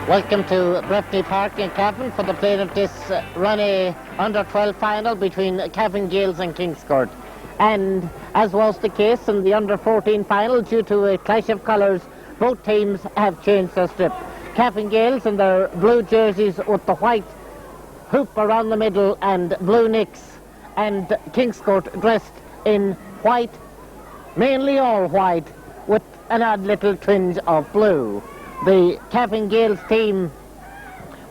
Welcome to Breffni Park in Cavan for the playing of this Roinn under-12 final between Cavan Gaels and Kingscourt. And as was the case in the under-14 final, due to a clash of colours, both teams have changed their strip. Cavan Gaels in their blue jerseys with the white hoop around the middle and blue nicks, and Kingscourt dressed in white, mainly all white, with an odd little twinge of blue. The Cavan Gaels team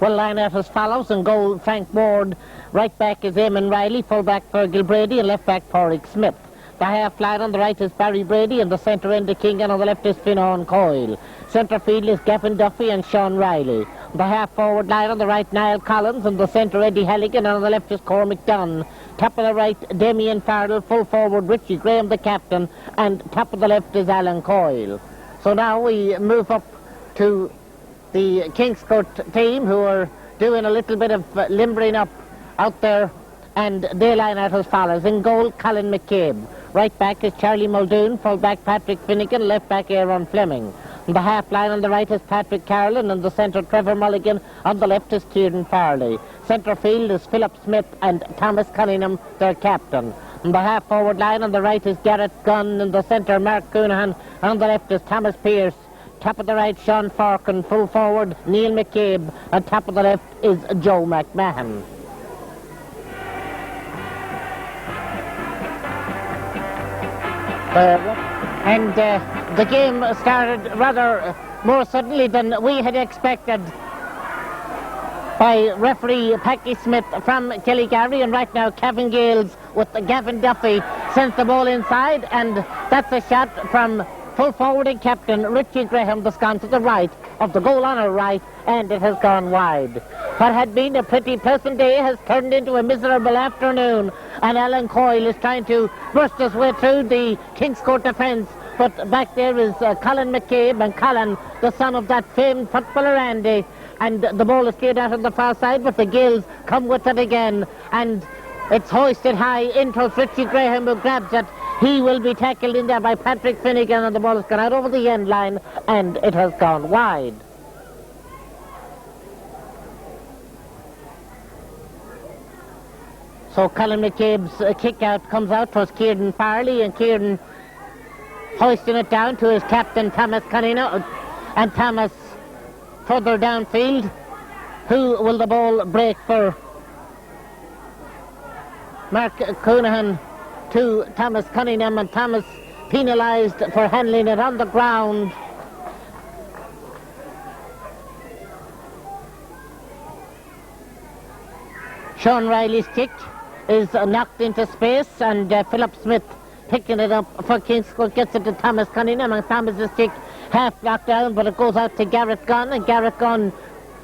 will line out as follows: in goal, Frank Ward; right back is Eamon Riley; full back Fergal Brady; and left back Porrick Smith. The half line on the right is Barry Brady, and the centre end is King, and on the left is Fionnán Coyle. Centre field is Gavin Duffy and Sean Riley. The half forward line on the right, Niall Collins, and the centre Eddie Halligan, and on the left is Cormac Dunn. Top of the right, Damien Farrell; full forward, Richie Graham, the captain, and top of the left is Alan Coyle. So now we move up to the Kingscourt team, who are doing a little bit of limbering up out there, and they line out as follows: in goal, Colin McCabe; right back is Charlie Muldoon; full back Patrick Finnegan; left back Aaron Fleming. The half line on the right is Patrick Carlin, and the centre Trevor Mulligan; on the left is Kieran Farley. Centre field is Philip Smith and Thomas Cunningham, their captain. And the half forward line on the right is Garrett Gunn, and the centre Mark Coonahan; on the left is Thomas Pearce. Top of the right, Sean Forkin; full forward, Neil McCabe; and top of the left is Joe McMahon. The game started rather more suddenly than we had expected by referee Packy Smith from Killygarry, and right now Cavan Gaels with Gavin Duffy sends the ball inside, and that's a shot from full forward and captain Richie Graham, that's gone to the right of the goal on our right, and it has gone wide. What had been a pretty pleasant day has turned into a miserable afternoon, and Alan Coyle is trying to burst his way through the Kingscourt defence, but back there is Colin McCabe, and Colin, the son of that famed footballer Andy, and the ball is cleared out on the far side, but the Gaels come with it again, and it's hoisted high into Richie Graham, who grabs it. He will be tackled in there by Patrick Finnegan, and the ball has gone out over the end line, and it has gone wide. So Colin McCabe's kick out comes out towards Kieran Farley, and Kieran hoisting it down to his captain Thomas Cunningham, and Thomas further downfield. Who will the ball break for? Mark Coonahan to Thomas Cunningham, and Thomas penalised for handling it on the ground. Sean Riley's kick is knocked into space, and Philip Smith picking it up for Kingscourt gets it to Thomas Cunningham, and Thomas's kick half knocked down, but it goes out to Garrett Gunn, and Garrett Gunn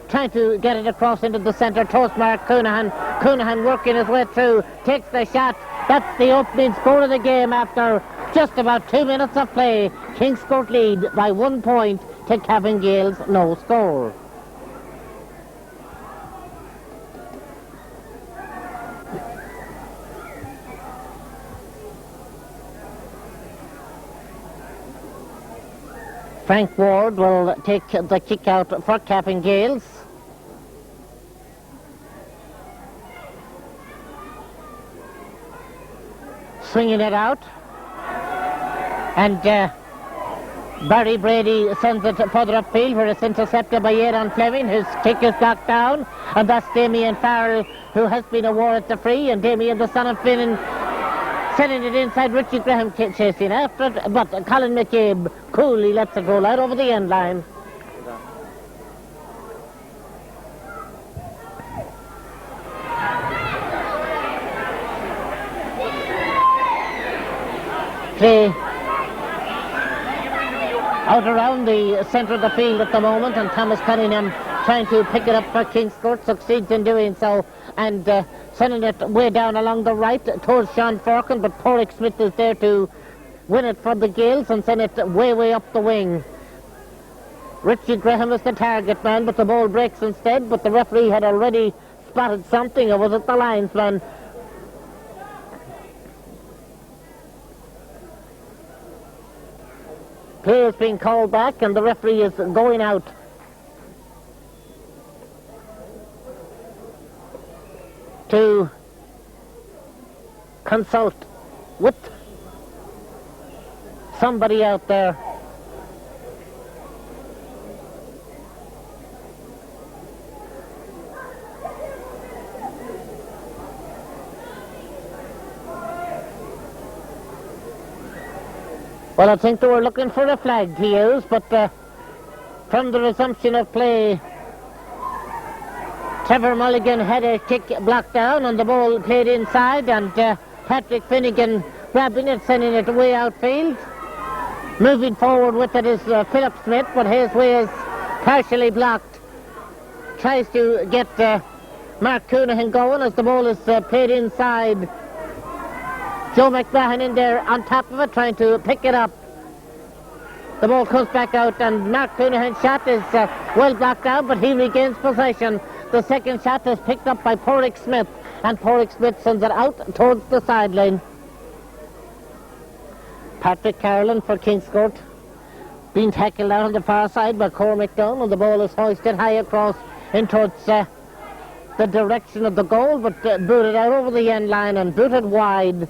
trying to get it across into the centre towards Mark Coonahan. Coonahan working his way through, takes the shot. That's the opening score of the game after just about 2 minutes of play. Kingscourt lead by 1 point to Cavan Gaels, no score. Frank Ward will take the kick out for Cavan Gaels. Swinging it out, and Barry Brady sends it further upfield, where it's intercepted by Aaron Fleming. His kick is knocked down, and that's Damien Farrell, who has been awarded the free, and Damien, the son of Finnan, sending it inside. Richie Graham chasing after it, but Colin McCabe coolly lets it roll out over the end line. Play out around the centre of the field at the moment, and Thomas Cunningham trying to pick it up for Kingscourt, succeeds in doing so, and sending it way down along the right towards Sean Forkin, but Porrick Smith is there to win it for the Gaels and send it way up the wing. Richie Graham is the target man, but the ball breaks instead, but the referee had already spotted something, or was it the linesman? Play is being called back, and the referee is going out. to consult with somebody out there. Well, I think they were looking for a flag to use, but from the resumption of play, Trevor Mulligan had a kick blocked down and the ball played inside, and Patrick Finnegan grabbing it, sending it away outfield. Moving forward with it is Philip Smith, but his way is partially blocked. Tries to get Mark Coonahan going as the ball is played inside. Joe McMahon in there on top of it, trying to pick it up. The ball comes back out, and Mark Coonahan's shot is well blocked out, but he regains possession. The second shot is picked up by Porrick Smith, and Porrick Smith sends it out towards the sideline. Patrick Carlin for Kingscourt, being tackled out on the far side by Cormac Dunn, and the ball is hoisted high across in towards the direction of the goal, but booted out over the end line and booted wide.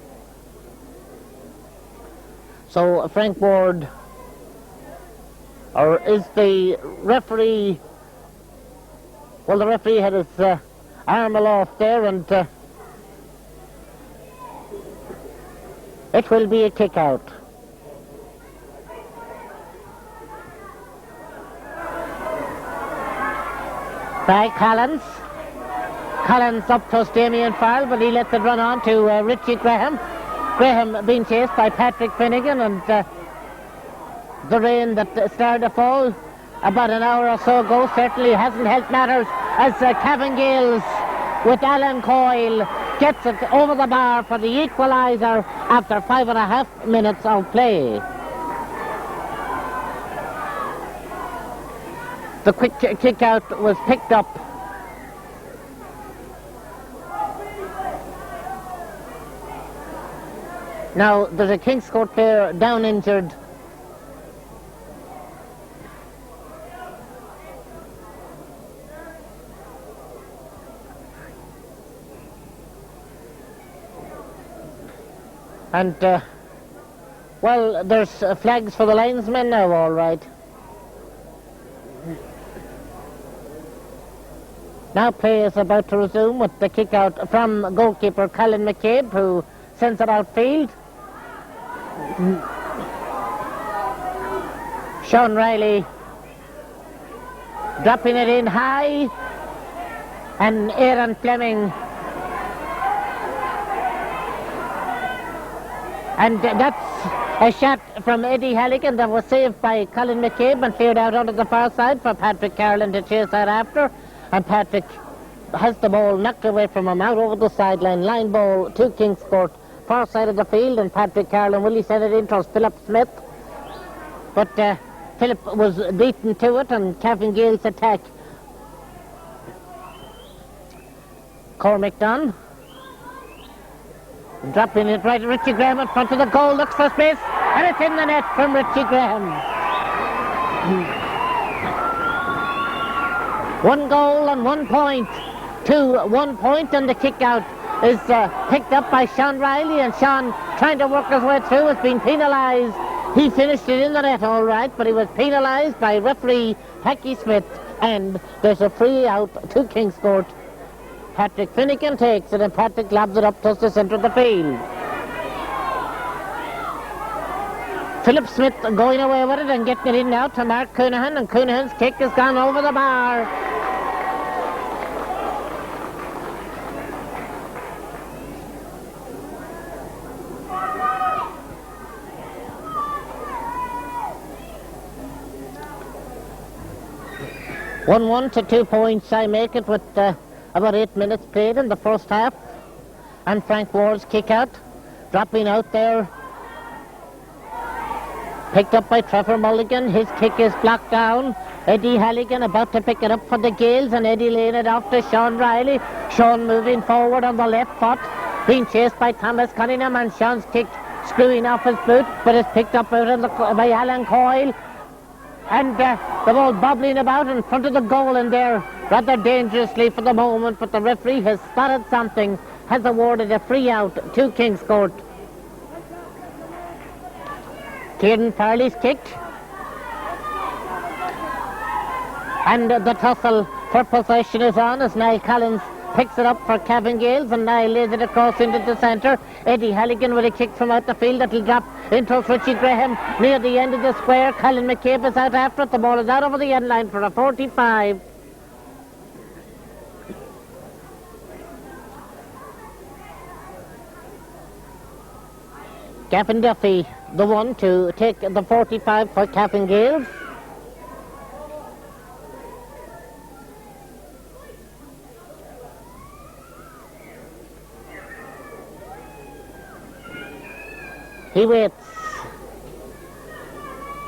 So Frank Ward, or is the referee, well, the referee had his arm aloft there, and it will be a kick out. By Collins. Collins up to Damien Farrell, but he lets it run on to Richie Graham. Graham being chased by Patrick Finnegan, and the rain that started to fall about an hour or so ago certainly hasn't helped matters, as Cavan Gaels with Alan Coyle gets it over the bar for the equaliser after 5.5 minutes of play. The quick kick out was picked up now. There's a Kingscourt player down injured. And well, there's flags for the linesmen now, all right. Now play is about to resume with the kick out from goalkeeper Colin McCabe, who sends it outfield. Sean Riley dropping it in high, and Aaron Fleming, and that's a shot from Eddie Halligan that was saved by Colin McCabe and cleared out onto the far side for Patrick Carlin to chase that after, and Patrick has the ball knocked away from him out over the sideline. Line ball to Kingscourt, far side of the field, and Patrick Carlin will he send it in towards Philip Smith, but Philip was beaten to it, and Cavan Gaels attack. Cormac Dunn dropping it right at Richie Graham in front of the goal, looks for space, and it's in the net from Richie Graham. 1 goal and 1 point to 1 point, and the kick out is picked up by Sean Riley, and Sean, trying to work his way through, has been penalised. He finished it in the net all right, but he was penalised by referee Packy Smith, and there's a free out to Kingscourt. Patrick Finnegan takes it, and Patrick lobs it up towards the centre of the field. Philip Smith going away with it and getting it in now to Mark Coonahan, and Coonahan's kick has gone over the bar. One to 2 points I make it with about 8 minutes played in the first half, and Frank Ward's kick out, dropping out there, picked up by Trevor Mulligan. His kick is blocked down. Eddie Halligan about to pick it up for the Gaels, and Eddie laying it off to Sean Riley. Sean moving forward on the left foot, being chased by Thomas Cunningham, and Sean's kick screwing off his boot, but it's picked up out by Alan Coyle, and the ball bobbling about in front of the goal, and there rather dangerously for the moment, but the referee has spotted something, has awarded a free out to Kingscourt. Kieran Farley's kicked. And the tussle for possession is on as Niall Collins picks it up for Cavan Gaels, and Niall lays it across into the centre. Eddie Halligan with a kick from out the field that'll drop into Richie Graham near the end of the square. Colin McCabe is out after it. The ball is out over the end line for a 45. Gavin Duffy, the one to take the 45 for Cavan Gaels. He waits,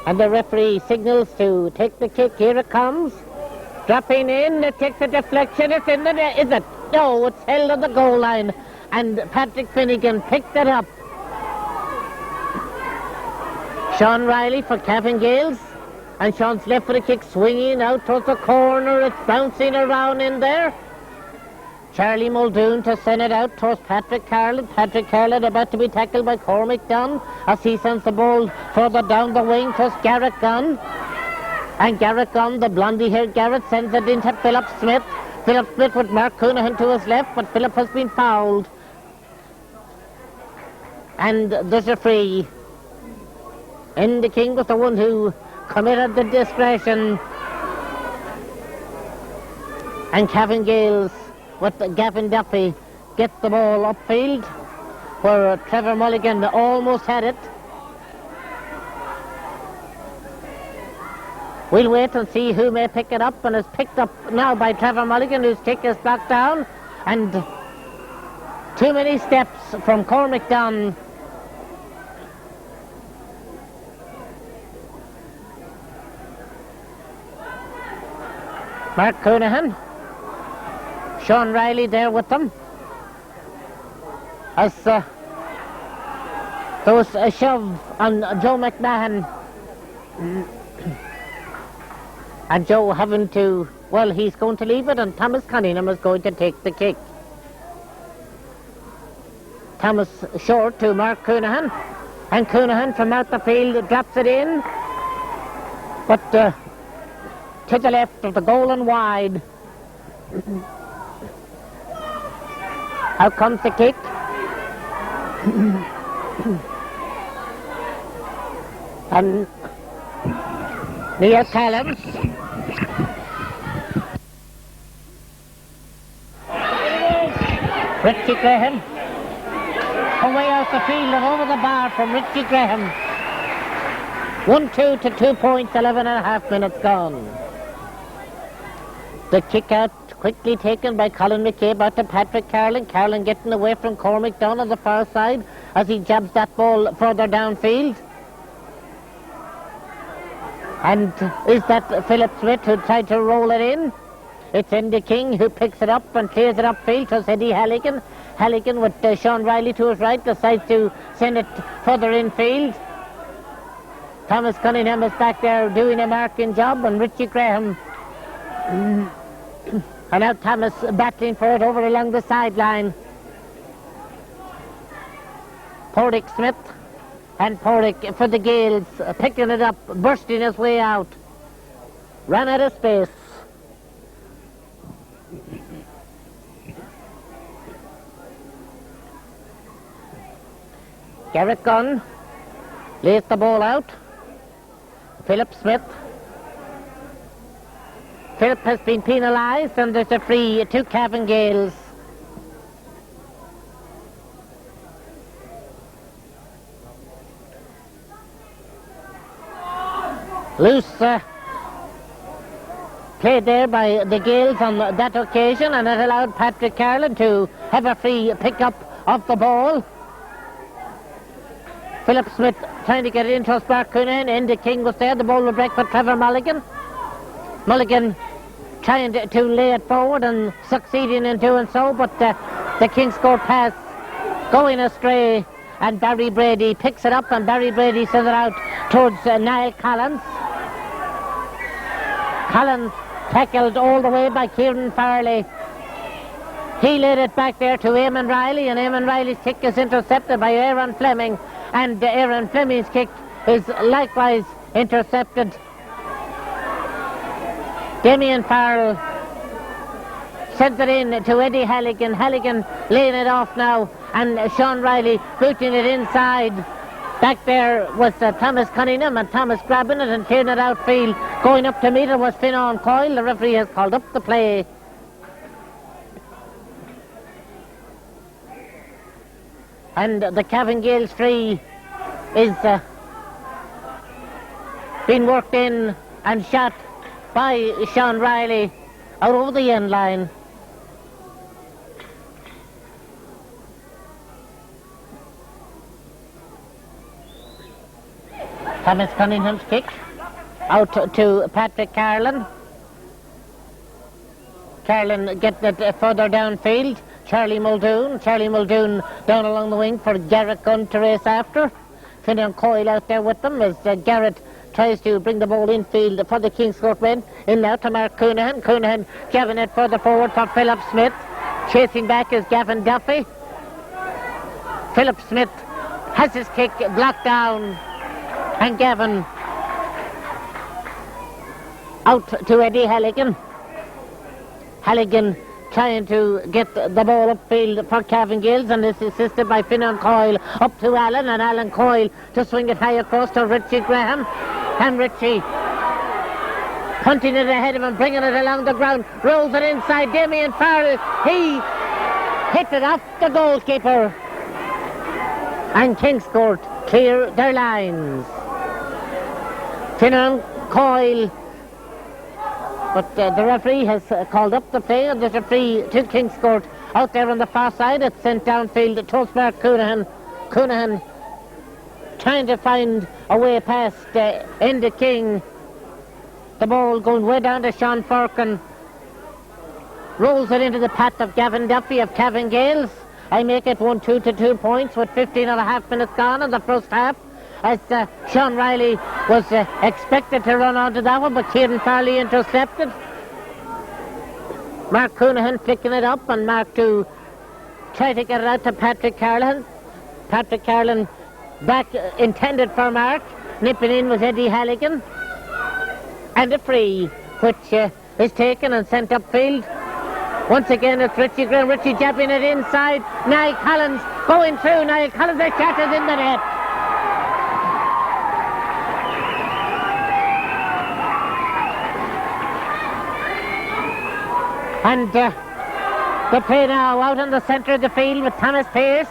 and the referee signals to take the kick. Here it comes, dropping in. It takes a deflection. It's in the net. Is it? No, it's held on the goal line, and Patrick Finnegan picked it up. Sean Riley for Cavan Gaels, and Sean's left with a kick, swinging out towards the corner. It's bouncing around in there. Charlie Muldoon to send it out towards Patrick Carlin. Patrick Carlin about to be tackled by Cormac Dunn as he sends the ball further down the wing towards Garrett Gunn. And Garrett Gunn, the blondie-haired Garrett, sends it into Philip Smith. Philip Smith with Mark Coonahan to his left, but Philip has been fouled. And there's a free. Indy King was the one who committed the discretion. And Cavan Gaels with Gavin Duffy gets the ball upfield where Trevor Mulligan almost had it. We'll wait and see who may pick it up, and it's picked up now by Trevor Mulligan, whose kick is blocked down, and too many steps from Cormac Dunn. Mark Coonahan, Sean Riley there with them as there was a shove on Joe McMahon, and Joe having to, well, he's going to leave it, and Thomas Cunningham is going to take the kick. Thomas short to Mark Coonahan, and Coonahan from out the field drops it in, but to the left of the goal and wide. Out comes the kick. And Neil Callums. Richie Graham. Away out the field and over the bar from Richie Graham. 1-2 to 2 points, 11 and a half minutes gone. The kick out quickly taken by Colin McCabe out to Patrick Carlin. Carlin getting away from Cormac Dunn on the far side as he jabs that ball further downfield. And is that Philip Smith who tried to roll it in? It's Indy King who picks it up and clears it upfield to Eddie Halligan. Halligan with Sean Riley to his right decides to send it further infield. Thomas Cunningham is back there doing a marking job, and Richie Graham. And now Thomas battling for it over along the sideline. Porrick Smith and Porrick for the Gaels, picking it up, bursting his way out. Ran out of space. Garrett Gunn lays the ball out. Philip Smith. Philip has been penalised, and there's a free to Cavan Gaels. Loose play there by the Gaels on that occasion, and it allowed Patrick Carlin to have a free pick-up of the ball. Philip Smith trying to get it into Mark Coonahan. Indy King was there. The ball will break for Trevor Mulligan. Mulligan trying to lay it forward and succeeding in doing so, but the Kingscourt pass going astray, and Barry Brady picks it up, and Barry Brady sends it out towards Niall Collins. Collins Tackled all the way by Kieran Farley. He laid it back there to Eamon Riley, and Eamon Riley's kick is intercepted by Aaron Fleming, and Aaron Fleming's kick is likewise intercepted. Damien Farrell sends it in to Eddie Halligan. Halligan laying it off now, and Sean Riley booting it inside. Back there was Thomas Cunningham, and Thomas grabbing it and clearing it outfield. Going up to meet it was Fionnán Coyle. The referee has called up the play. And the Cavan Gaels free is being worked in and shot by Sean Riley out over the end line. Thomas Cunningham's kick out to Patrick Carlin. Carlin getting it further downfield. Charlie Muldoon down along the wing for Garrett Gunn to race after. Fionnán Coyle out there with them as Garrett tries to bring the ball infield for the Kingscourt men. In now to Mark Coonahan. Coonahan giving it further forward for Philip Smith. Chasing back is Gavin Duffy. Philip Smith has his kick blocked down, and Gavin out to Eddie Halligan. Halligan trying to get the ball upfield for Cavan Gaels, and is assisted by Fionnán Coyle up to Alan, and Alan Coyle to swing it high across to Richie Graham, and Richie hunting it ahead of him, bringing it along the ground, rolls it inside Damien Farrell. He hit it off the goalkeeper, and Kingscourt clear their lines. Fionnán Coyle, but the referee has called up the play, and there's a free to Kingscourt out there on the far side. It's sent downfield towards Mark Coonahan. Coonahan trying to find a way past Enda King. The ball going way down to Sean Firkin. Rolls it into the path of Gavin Duffy of Cavan Gaels. I make it 1-2 to 2 points with 15 and a half minutes gone in the first half, as Sean Riley was expected to run onto that one, but Kieran Farley intercepted. Mark Coonahan picking it up, and Mark to try to get it out to Patrick Carlin. Patrick Carlin back intended for Mark. Nipping in was Eddie Halligan. And a free, which is taken and sent upfield. Once again it's Richie Graham. Richie jabbing it inside. Niall Collins going through. Niall Collins, the shot is in the net. And the play now out in the centre of the field with Thomas Pearce.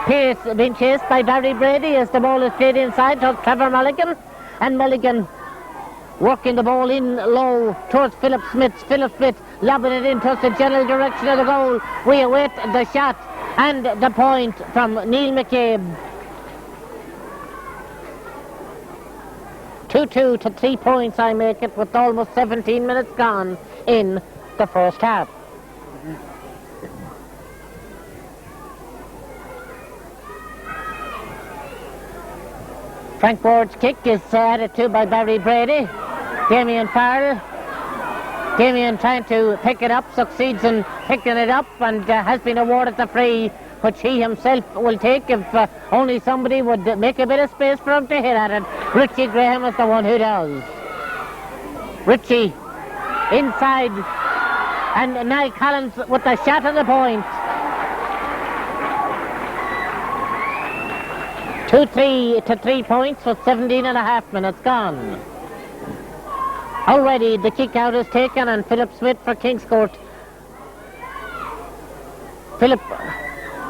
Pearce being chased by Barry Brady as the ball is played inside towards Trevor Mulligan. And Mulligan working the ball in low towards Philip Smith. Philip Smith lobbing it in towards the general direction of the goal. We await the shot and the point from Neil McCabe. 2-2 to 3 points I make it, with almost 17 minutes gone in the first half. Frank Ward's kick is added to by Barry Brady. Damien Farrell. Damien trying to pick it up, succeeds in picking it up, and has been awarded the free, which he himself will take if only somebody would make a bit of space for him to hit at it. Richie Graham is the one who does. Richie inside, and Niall Collins with the shot on the point. 2-3 to 3 points with 17 and a half minutes gone. Already the kick out is taken, and Philip Smith for Kingscourt. Philip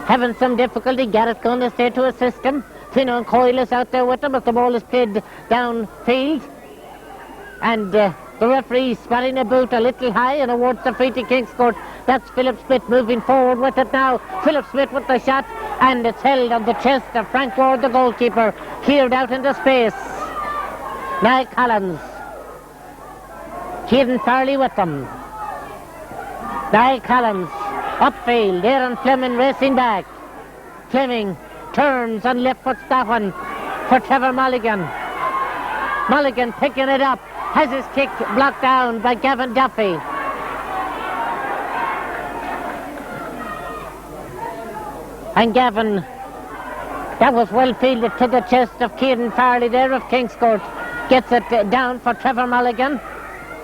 having some difficulty. Garrett Gunn is there to assist him. Fionnán Coyle is out there with him as the ball is played downfield. And the referee spotting a boot a little high and awards the free to Kingscourt. That's Philip Smith moving forward with it now. Philip Smith with the shot, and it's held on the chest of Frank Ward, the goalkeeper, cleared out into space. Niall Collins. Kieran Farley with them. Niall Collins upfield. Aaron Fleming racing back. Fleming turns and left foot's that one for Trevor Mulligan. Mulligan picking it up. has his kick blocked down by Gavin Duffy. And Gavin, that was well fielded to the chest of Kieran Farley there of Kingscourt. Gets it down for Trevor Mulligan.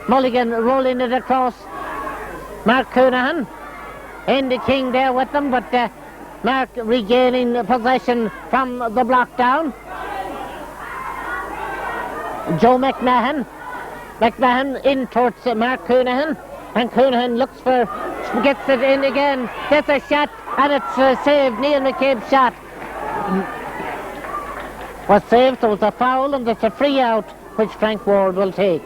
Mulligan rolling it across. Mark Coonahan. Andy King there with them, but Mark regaining possession from the block down. Joe McMahon. McMahon in towards Mark Coonahan. And Coonahan gets it in again. Gets a shot, and it's saved. Neil McCabe's shot was saved, so it's a foul, and it's a free out, which Frank Ward will take.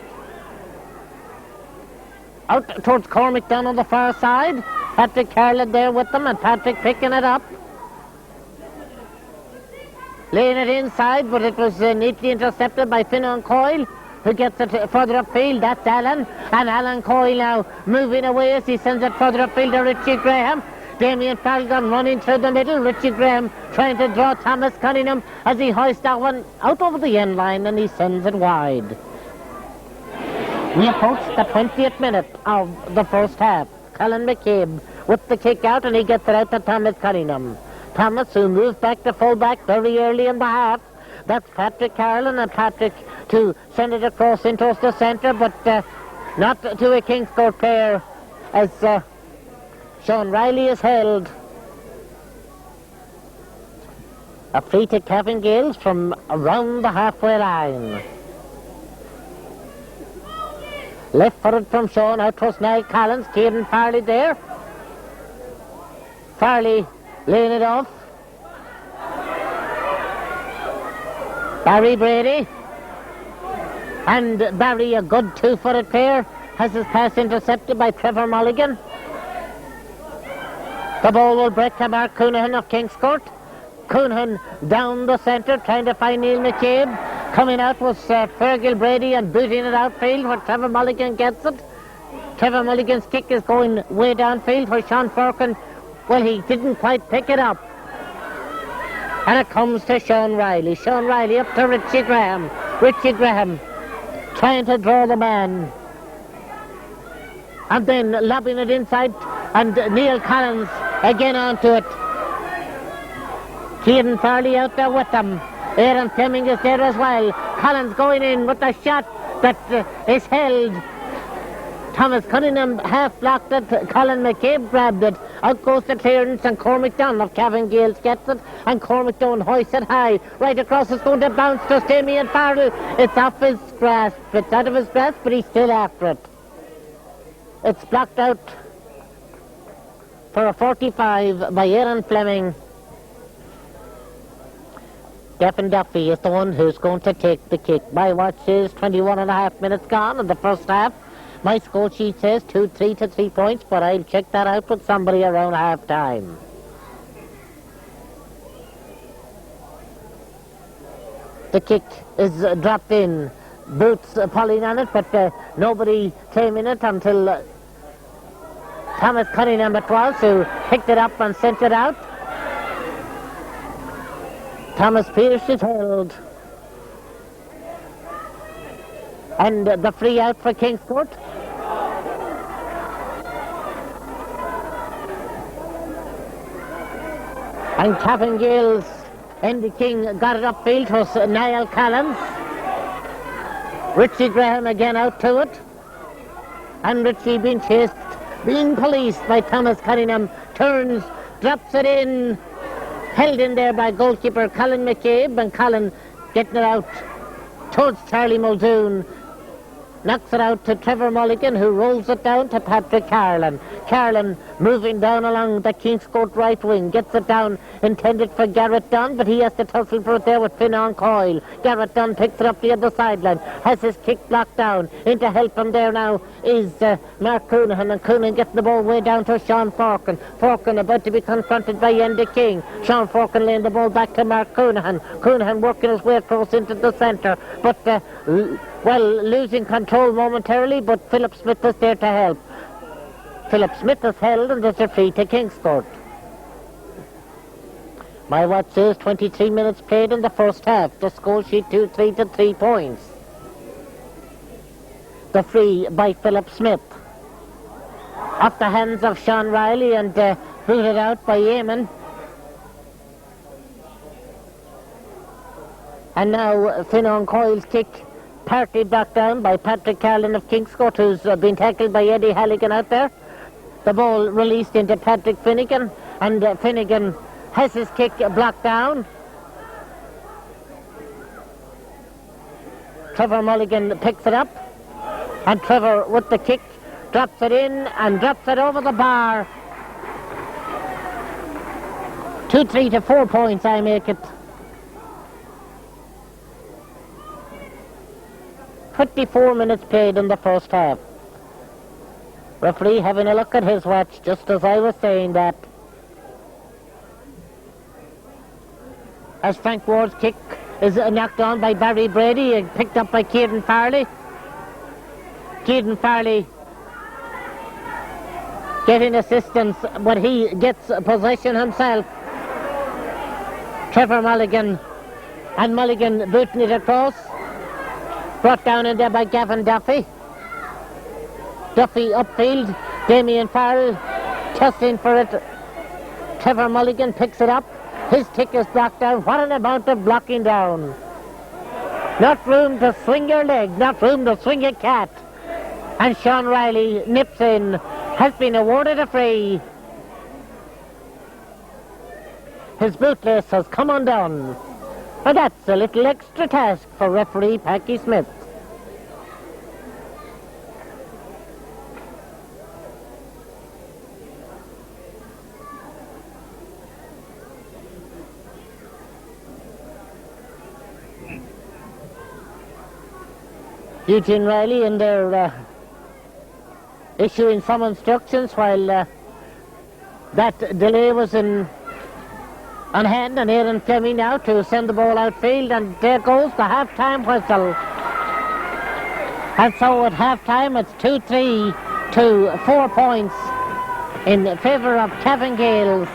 Out towards Cormac down on the far side. Patrick Carlin there with them, and Patrick picking it up. Laying it inside, but it was neatly intercepted by Finan Coyle, who gets it further upfield. That's Alan, and Alan Coyle now moving away as he sends it further upfield to Richie Graham. Damien Falcon running through the middle. Richie Graham trying to draw Thomas Cunningham as he hoists that one out over the end line, and he sends it wide. We approach the 20th minute of the first half. Colin McCabe with the kick out, and he gets it out to Thomas Cunningham. Thomas, who moved back to full-back very early in the half. That's Patrick Carlin, and Patrick to send it across into the centre, but not to a Kingscourt player, as Sean Riley is held. A free to Cavan Gaels from around the halfway line. Left footed from Sean, out towards Niall Collins. Kieran Farley there. Farley laying it off. Barry Brady. And Barry, a good two-footed player, has his pass intercepted by Trevor Mulligan. The ball will break to Mark Coonahan of Kingscourt. Coonahan down the centre, trying to find Neil McCabe. Coming out was Fergal Brady and booting it outfield where Trevor Mulligan gets it. Trevor Mulligan's kick is going way downfield where Sean Forkin, well, he didn't quite pick it up. And it comes to Sean Riley. Sean Riley up to Richie Graham. Richie Graham trying to draw the man. And then lobbing it inside, and Neil Collins again onto it. Kieran Farley out there with them. Aaron Fleming is there as well. Collins going in with a shot that is held. Thomas Cunningham half blocked it. Colin McCabe grabbed it. Out goes the clearance, and Cormac Dunn of Cavan Gaels gets it. And Cormac Dunn hoists it high. Right across, it's going to bounce to Damien Farrell. It's off his grasp. It's out of his grasp, but he's still after it. It's blocked out for a 45 by Aaron Fleming. Gavin Duffy is the one who's going to take the kick. My watch says 21 and a half minutes gone in the first half. My score sheet says 2-3 to 3 points, but I'll check that out with somebody around half time. The kick is dropped in. Boots pulling on it, but nobody came in it until Thomas Cunningham it was, who picked it up and sent it out. Thomas Pearce is held. And the free out for Kingscourt. And Cavan Gaels, Andy King got it upfield, was Niall Collins. Richie Graham again out to it. And Richie being chased, being policed by Thomas Cunningham, turns, drops it in, held in there by goalkeeper Colin McCabe, and Colin getting it out towards Charlie Muldoon. Knocks it out to Trevor Mulligan, who rolls it down to Patrick Carlin. Carlin moving down along the Kingscourt right wing, gets it down, intended for Garrett Dunn, but he has to tussle for it there with Finan Coyle. Garrett Dunn picks it up the other sideline, has his kick blocked down. Into help him there now is Mark Coonahan, and Coonahan gets the ball way down to Sean Forkin. Forkin about to be confronted by Andy King. Sean Forkin laying the ball back to Mark Coonahan. Coonahan working his way across into the centre, but losing control momentarily, but Philip Smith is there to help. Philip Smith is held, and there's a free to Kingscourt. My watch says 23 minutes played in the first half. The score sheet 2-3 to 3 points. the free by Philip Smith. Off the hands of Sean Riley and booted out by Eamon. And now Fionnán Coyle's kick, partly blocked down by Patrick Carlin of Kingscourt, who's been tackled by Eddie Halligan out there. The ball released into Patrick Finnegan, and Finnegan has his kick blocked down. Trevor Mulligan picks it up, and Trevor with the kick drops it in and drops it over the bar. 2-3 to 4 points, I make it. 24 minutes played in the first half. Referee having a look at his watch, just as I was saying that. As Frank Ward's kick is knocked on by Barry Brady and picked up by Caden Farley. Caden Farley getting assistance when he gets possession himself. Trevor Mulligan, and Mulligan booting it across. Brought down in there by Gavin Duffy. Duffy upfield. Damien Farrell tossing for it. Trevor Mulligan picks it up. His kick is blocked down. What an amount of blocking down. Not room to swing your leg. Not room to swing a cat. And Sean Riley nips in. Has been awarded a free. His bootlace has come undone. And that's a little extra task for referee Packy Smith. Eugene Riley in there issuing some instructions while that delay was on hand, and Aaron Fleming now to send the ball outfield, and there goes the half-time whistle. And so at half-time it's 2-3 to 4 points in favour of Cavan Gaels.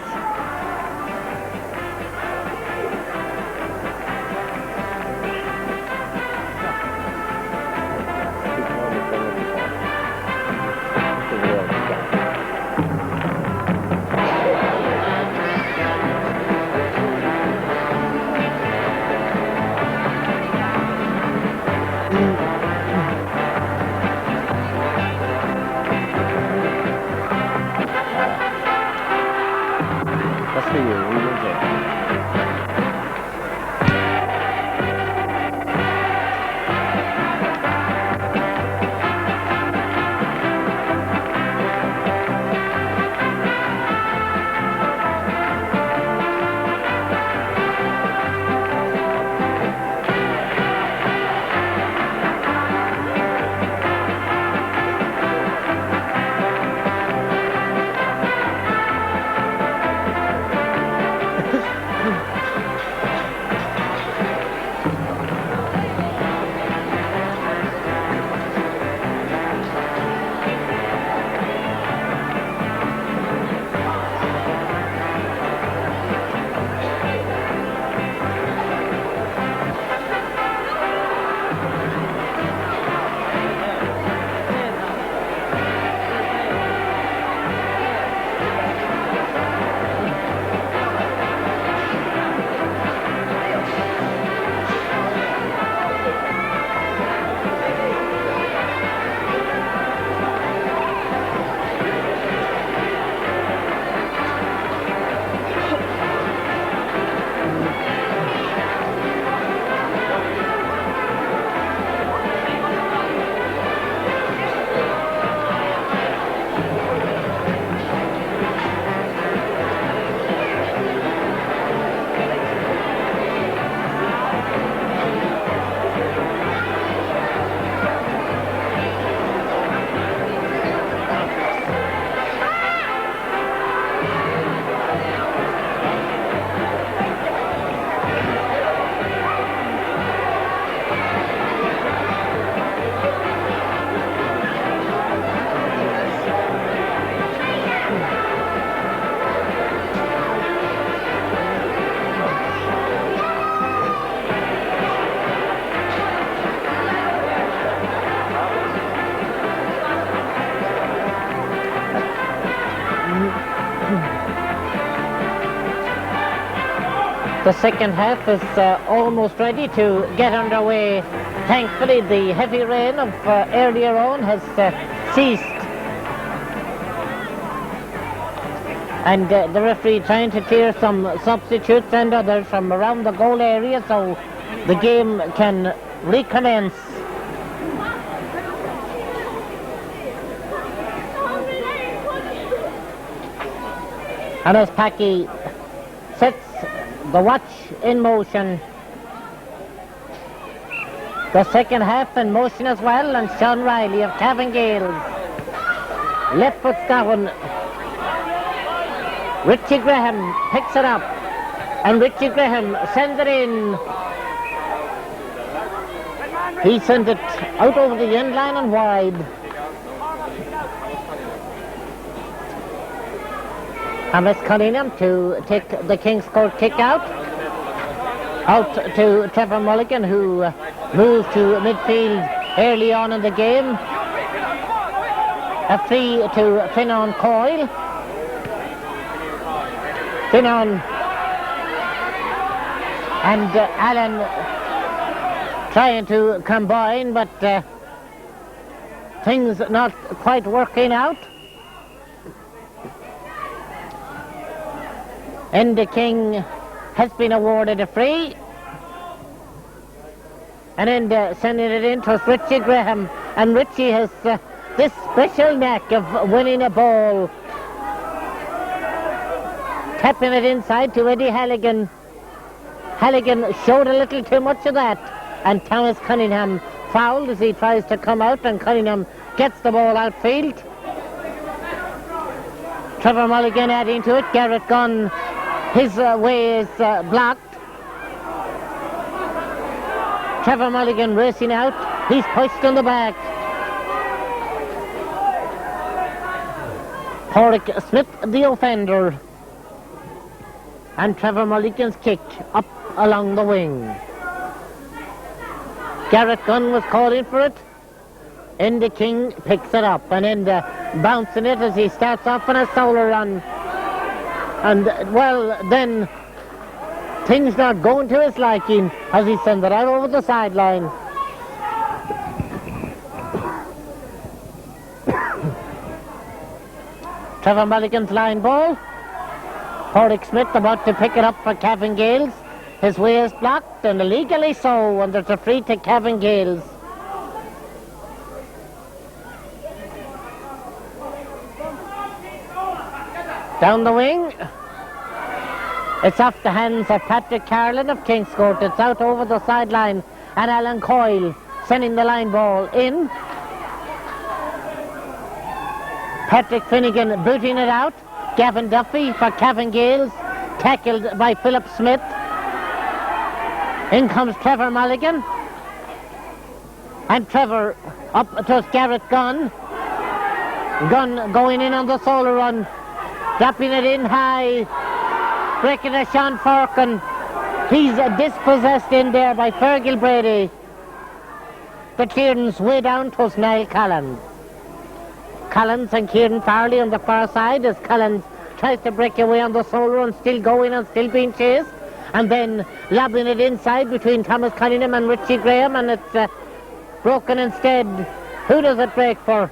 The second half is almost ready to get underway. Thankfully, the heavy rain of earlier on has ceased. And the referee trying to clear some substitutes and others from around the goal area so the game can recommence. And as Packy sets the watch in motion, the second half in motion as well, and Sean Riley of Cavan Gaels. Left foot Cavan. Richie Graham picks it up, and Richie Graham sends it in. He sends it out over the end line and wide. Thomas Cunningham to take the Kingscourt kick out to Trevor Mulligan, who moved to midfield early on in the game. A free to Finan Coyle. Finan and Allen trying to combine, but things not quite working out. Enda King has been awarded a free, and Enda sending it in to Richie Graham, and Richie has this special knack of winning a ball, tapping it inside to Eddie Halligan. Halligan showed a little too much of that, and Thomas Cunningham fouled as he tries to come out, and Cunningham gets the ball outfield. Trevor Mulligan adding to it. Garrett Gunn, his way is blocked. Trevor Mulligan racing out. He's pushed on the back. Porrick Smith, the offender. And Trevor Mulligan's kick up along the wing. Garrett Gunn was calling for it. Enda King picks it up, and Enda bouncing it as he starts off on a solo run. And, well, then things not going to his liking as he sends it out over the sideline. Trevor Mulligan's line ball. Porrick Smith about to pick it up for Cavan Gaels. His way is blocked, and illegally so, and there's a free to Cavan Gaels. Down the wing. It's off the hands of Patrick Carlin of Kingscourt. It's out over the sideline, and Alan Coyle sending the line ball in. Patrick Finnegan booting it out. Gavin Duffy for Cavan Gaels, tackled by Philip Smith. In comes Trevor Mulligan, and Trevor up to Garrett Gunn. Gunn going in on the solo run, dropping it in high, breaking a Sean Forkin. He's dispossessed in there by Fergal Brady. The clearance way down to Niall Collins. Collins and Kieran Farley on the far side as Collins tries to break away on the solo and still going and still being chased, and then lobbing it inside between Thomas Cunningham and Richie Graham, and it's broken instead. Who does it break for?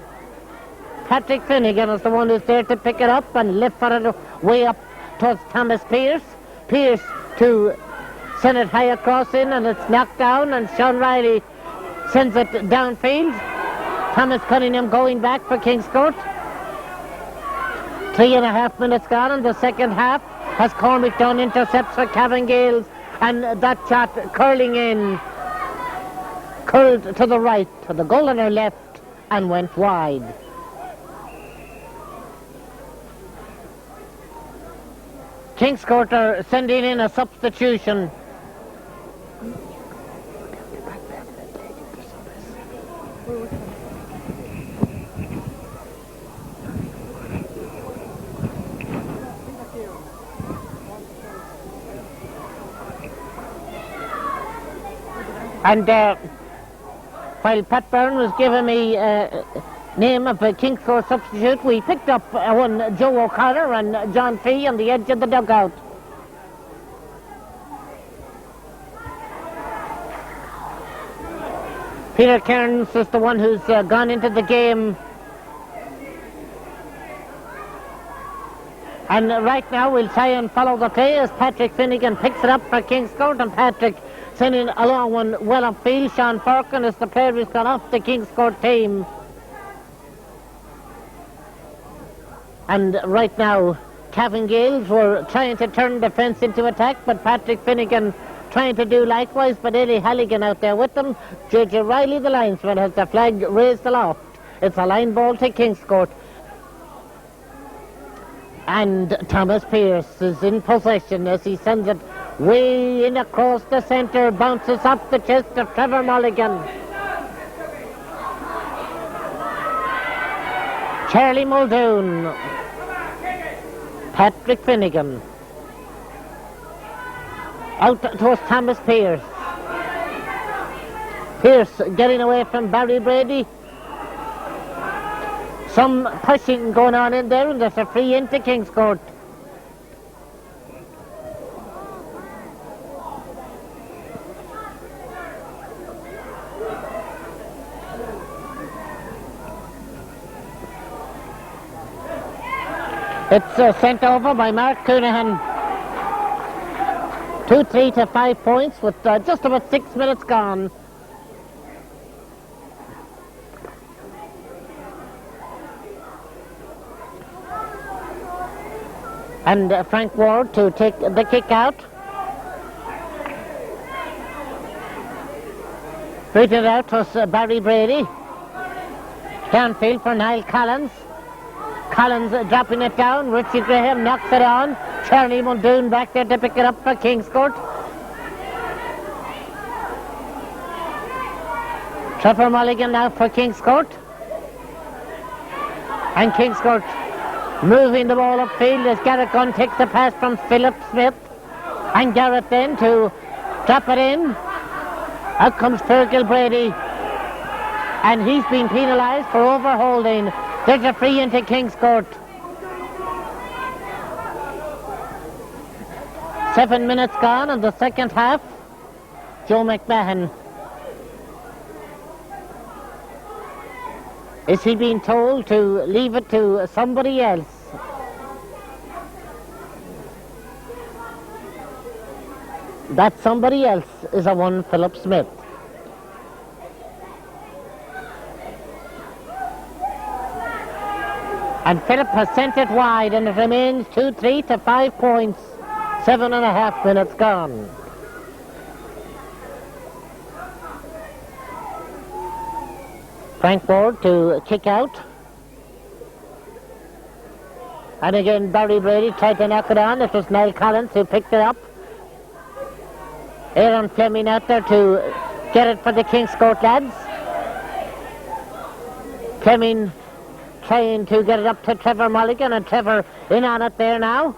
Patrick Finnegan is the one who's there to pick it up and lift for it way up towards Thomas Pearce. Pearce to send it high across in, and it's knocked down, and Sean Riley sends it downfield. Thomas Cunningham going back for Kingscourt. 3.5 minutes gone in the second half as Cormac Dunn intercepts for Cavan Gaels, and that shot curling in, curled to the right, to the goal on her left, and went wide. Kingscourt are sending in a substitution. And while Pat Byrne was giving me name of a Kingscourt substitute, we picked up one Joe O'Connor and John Fee on the edge of the dugout. Peter Cairns is the one who's gone into the game. And right now we'll try and follow the play as Patrick Finnegan picks it up for Kingscourt, and Patrick sending a long one well upfield. Sean Forkin is the player who's gone off the Kingscourt team. And right now Cavan Gaels were trying to turn defence into attack, but Patrick Finnegan trying to do likewise, but Eddie Halligan out there with them. J.J. Riley, the linesman, has the flag raised aloft. It's a line ball to Kingscourt. And Thomas Pearce is in possession as he sends it way in across the centre, bounces off the chest of Trevor Mulligan. Charlie Muldoon. Patrick Finnegan. Out towards Thomas Pearce. Pearce getting away from Barry Brady. Some pushing going on in there, and there's a free into Kingscourt. It's sent over by Mark Coonahan. 2-3 to 5 points with just about 6 minutes gone. And Frank Ward to take the kick out. Booted out was Barry Brady. Downfield for Niall Collins. Collins dropping it down. Richie Graham knocks it on. Charlie Muldoon back there to pick it up for Kingscourt. Trevor Mulligan now for Kingscourt. And Kingscourt moving the ball upfield as Garrett Gunn takes the pass from Philip Smith. And Garrett then to drop it in. Out comes Fergal Brady. And he's been penalised for overholding. There's a free into Kingscourt. 7 minutes gone in the second half. Joe McMahon. Is he being told to leave it to somebody else? That somebody else is a one Philip Smith. And Philip has sent it wide, and it remains 2-3 to 5 points. 7.5 minutes gone. Frank Ward to kick out. And again Barry Brady tried to knock it on. It was Niall Collins who picked it up. Aaron Fleming out there to get it for the Kingscourt lads. Fleming trying to get it up to Trevor Mulligan, and Trevor in on it there now.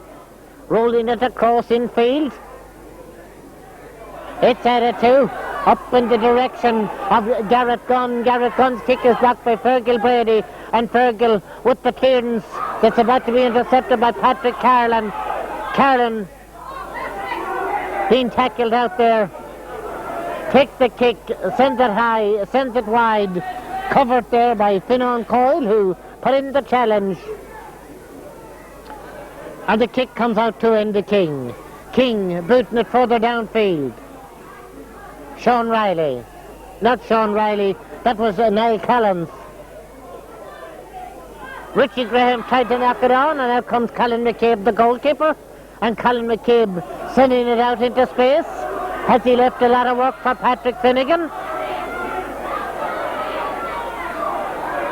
Rolling it across infield. It's added to up in the direction of Garrett Gunn. Garrett Gunn's kick is blocked by Fergal Brady, and Fergal with the clearance that's about to be intercepted by Patrick Carlin. Carlin being tackled out there. Takes the kick, sends it high, sends it wide. Covered there by Finan Coyle, who put in the challenge. And the kick comes out to Andy King. King booting it further downfield. Sean Riley. Not Sean Riley, that was Niall Collins. Richie Graham tried to knock it on, and out comes Colin McCabe, the goalkeeper. And Colin McCabe sending it out into space. Has he left a lot of work for Patrick Finnegan?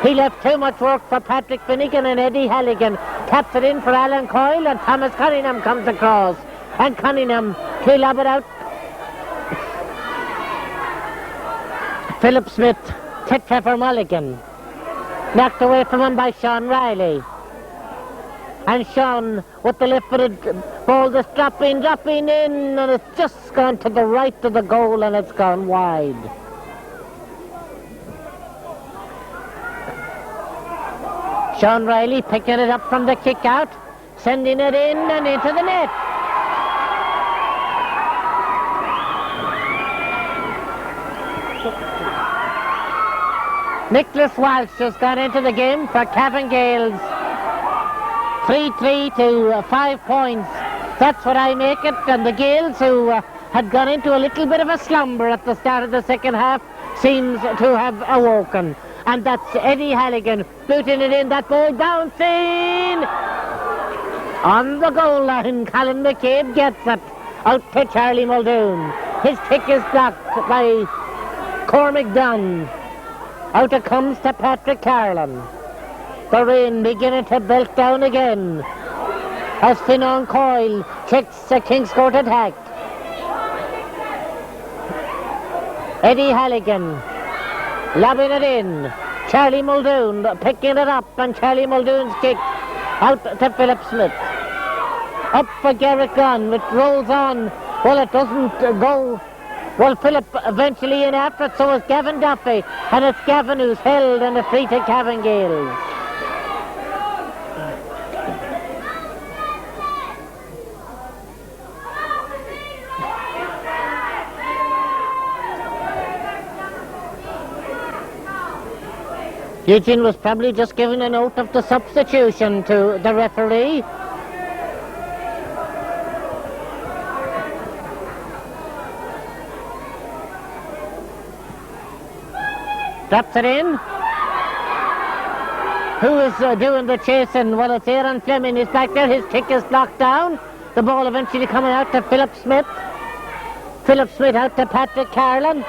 He left too much work for Patrick Finnegan, and Eddie Halligan taps it in for Alan Coyle, and Thomas Cunningham comes across. And Cunningham to lob it out. Philip Smith to Trevor Mulligan. Knocked away from him by Sean Riley. And Sean with the left-footed ball that's dropping in, and it's just gone to the right of the goal, and it's gone wide. Sean Riley picking it up from the kick out, sending it in and into the net. Nicholas Walsh has gone into the game for Cavan Gaels. 3-3 to 5 points. That's what I make it. And the Gaels, who had gone into a little bit of a slumber at the start of the second half, seems to have awoken. And that's Eddie Halligan booting it in. That ball bouncing on the goal line. Colin McCabe gets it out to Charlie Muldoon. His kick is blocked by Cormac Dunn. Out it comes to Patrick Carlin. The rain beginning to belt down again as Finan Coyle checks a Kingscourt attack. Eddie Halligan lobbing it in. Charlie Muldoon picking it up, and Charlie Muldoon's kick out to Philip Smith. Up for Garrett Gunn, it rolls on. Well, it doesn't go. Well, Philip eventually in after it, so is Gavin Duffy, and it's Gavin who's held and a free to Cavan Gaels. Eugene was probably just giving a note of the substitution to the referee. Drops it in. Who is doing the chasing? Well, it's Aaron Fleming. He's back there. His kick is blocked down. The ball eventually coming out to Philip Smith. Philip Smith out to Patrick Carlin.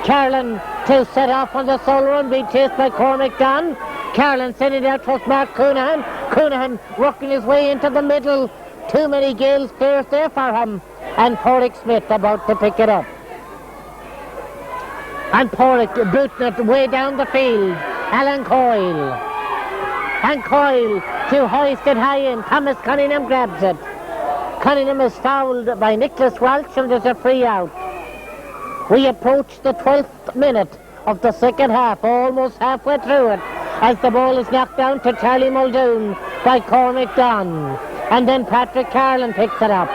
Carlin to set off on the solo run, being chased by Cormac Dunn. Carlin sending it out towards Mark Coonahan. Coonahan working his way into the middle. Too many Gaels players there for him. And Porrick Smith about to pick it up. And Porrick booting it way down the field. Alan Coyle. And Coyle to hoist it high in. Thomas Cunningham grabs it. Cunningham is fouled by Nicholas Walsh, and there's a free out. We approach the 12th minute of the second half, almost halfway through it, as the ball is knocked down to Charlie Muldoon by Cormac Dunn. And then Patrick Carlin picks it up.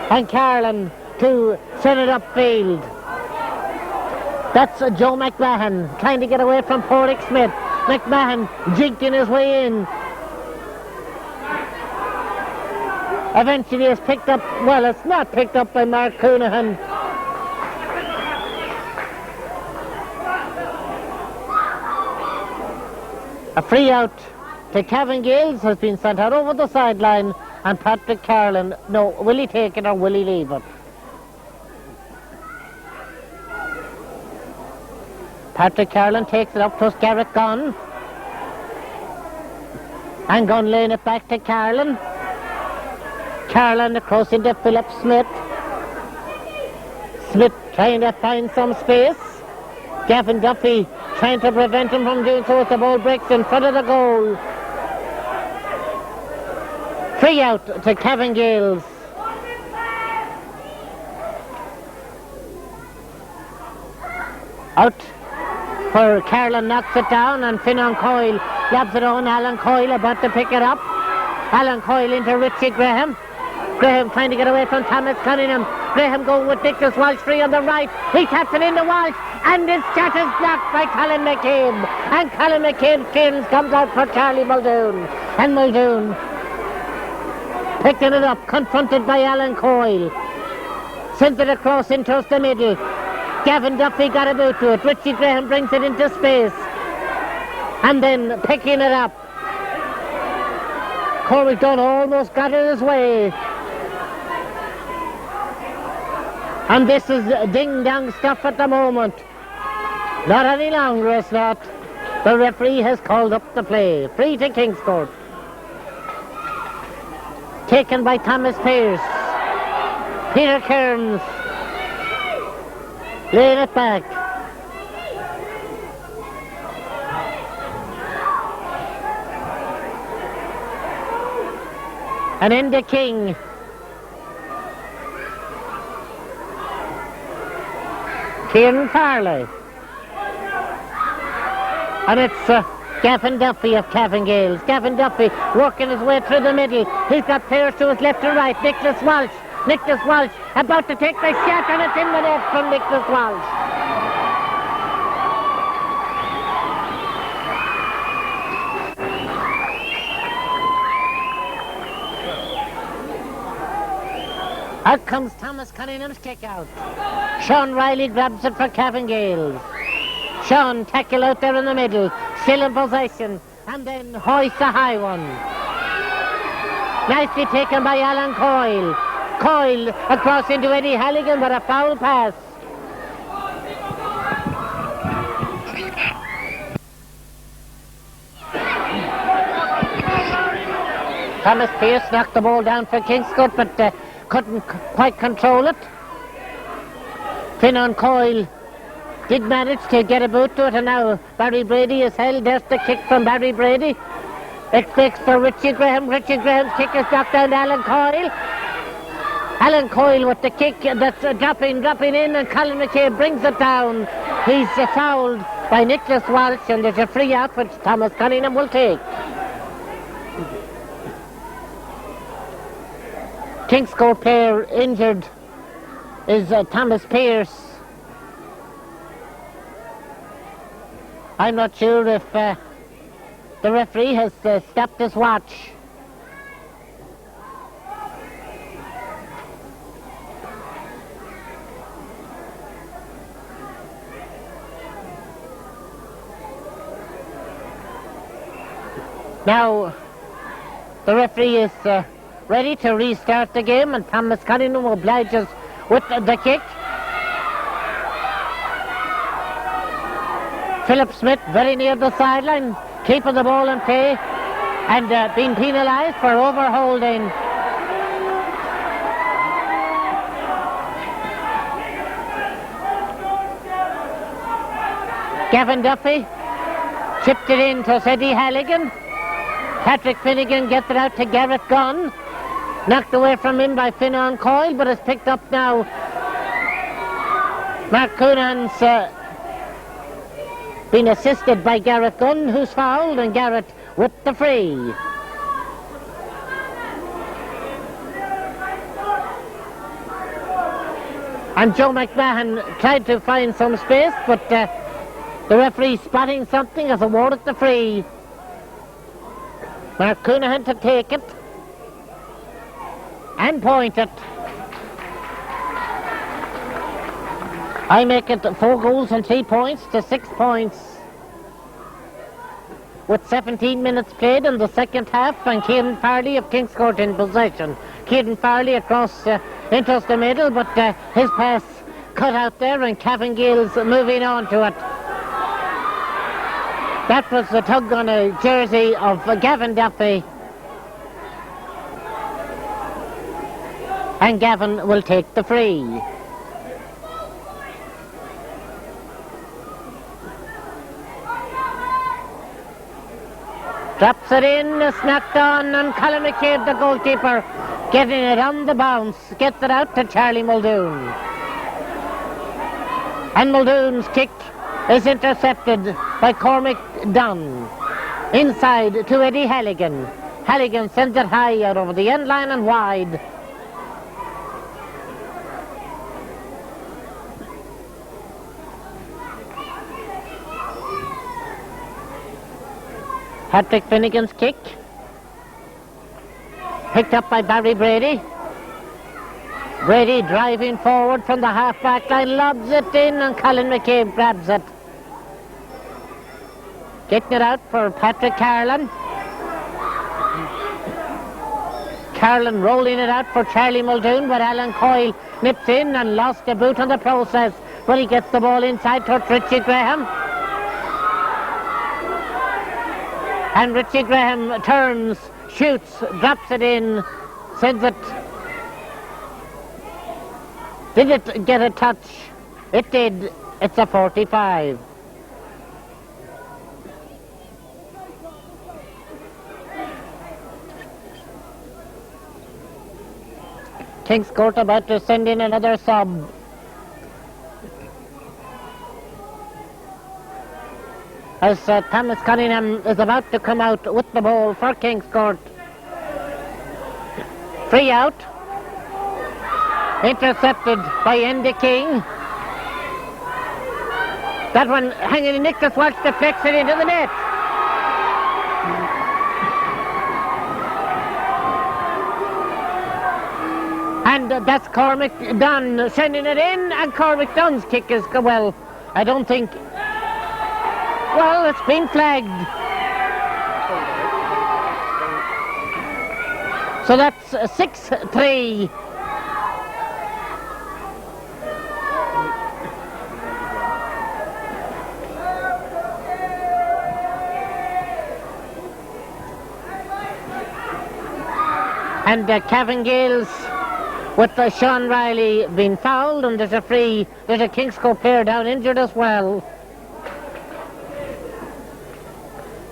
And Carlin to send it upfield. That's Joe McMahon trying to get away from Porrick Smith. McMahon jinking his way in. Eventually it's picked up, well, it's not picked up by Mark Coonahan. A free out to Cavan Gaels has been sent out over the sideline, and Patrick Carlin, no, will he take it or will he leave it? Patrick Carlin takes it up to Garrett Gunn. And Gunn laying it back to Carlin. Carlin across into Philip Smith. Smith trying to find some space. Gavin Duffy trying to prevent him from doing so as the ball breaks in front of the goal. Free out to Cavan Gaels. Out for Carlin, knocks it down, and Finan Coyle grabs it on. Alan Coyle about to pick it up. Alan Coyle into Richie Graham. Graham trying to get away from Thomas Cunningham. Graham going with Nicholas Walsh free on the right. He taps it into Walsh, and his shot is blocked by Colin McCabe. And Colin McCabe's clearance comes out for Charlie Muldoon. And Muldoon picking it up, confronted by Alan Coyle. Sends it across into the middle. Gavin Duffy got a boot to it. Richie Graham brings it into space. And then picking it up. Cormac Dunn almost got it his way. And this is ding-dong stuff at the moment. Not any longer, it's not. The referee has called up the play. Free to Kingscourt. Taken by Thomas Pearce. Peter Kearns laying it back. And into King. Kieran Farley. And it's Gavin Duffy of Cavan Gaels. Gavin Duffy working his way through the middle. He's got players to his left and right. Nicholas Walsh. Nicholas Walsh about to take the shot, and it's in the net from Nicholas Walsh. Out comes Thomas Cunningham's kick out. Sean Riley grabs it for Cavan Gaels. Sean tackle out there in the middle, still in possession, and then hoists a high one. Nicely taken by Alan Coyle. Coyle across into Eddie Halligan, but a foul pass. Thomas Pearce knocked the ball down for Kingscourt, but couldn't quite control it. Finan Coyle did manage to get a boot to it, and now Barry Brady is held. There's the kick from Barry Brady. It takes for Richie Graham. Richie Graham's kick is knocked down to Alan Coyle. Alan Coyle with the kick that's dropping in, and Colin McCabe brings it down. He's fouled by Nicholas Walsh, and there's a free out which Thomas Cunningham will take. Kingscourt player injured is Thomas Pearce. I'm not sure if the referee has stopped his watch. Now, the referee is ready to restart the game, and Thomas Cunningham obliges with the kick. Philip Smith very near the sideline, keeping the ball in play, and being penalised for overholding. Gavin Duffy chipped it in to Eddie Halligan. Patrick Finnegan gets it out to Garrett Gunn. Knocked away from him by Finan Coyle, but is picked up now. Mark Coonan's been assisted by Garrett Gunn, who's fouled, and Garrett with the free. And Joe McMahon tried to find some space, but the referee spotting something has awarded the free. Mark Coonahan to take it and point it. I make it 4 goals and 3 points to 6 points. With 17 minutes played in the second half, and Kieran Farley of Kingscourt in possession. Kieran Farley across into the middle, but his pass cut out there, and Cavan Gaels moving on to it. That was the tug on a jersey of Gavin Duffy. And Gavin will take the free. Drops it in, it's knocked on, and Colin McCabe, the goalkeeper, getting it on the bounce, gets it out to Charlie Muldoon. And Muldoon's kick is intercepted by Cormac Dunn. Inside to Eddie Halligan. Halligan sends it high out over the end line and wide. Patrick Finnegan's kick. Picked up by Barry Brady. Brady driving forward from the half-back line, lobs it in, and Colin McCabe grabs it. Getting it out for Patrick Carlin. Carlin rolling it out for Charlie Muldoon, but Alan Coyle nips in and lost a boot on the process. But he gets the ball inside to Richie Graham. And Richie Graham turns, shoots, drops it in, sends it. Did it get a touch? It did. It's a 45. Kingscourt about to send in another sub. As Thomas Cunningham is about to come out with the ball for Kingscourt. Free out. Intercepted by Andy King. That one hanging in. Nicholas Walsh deflects it into the net. And that's Cormac Dunn sending it in, and Cormac Dunn's kick is, well, I don't think, well, it's been flagged. So that's 6-3. And Cavan Gaels with Sean Riley being fouled, and there's a Kingscourt player down injured as well.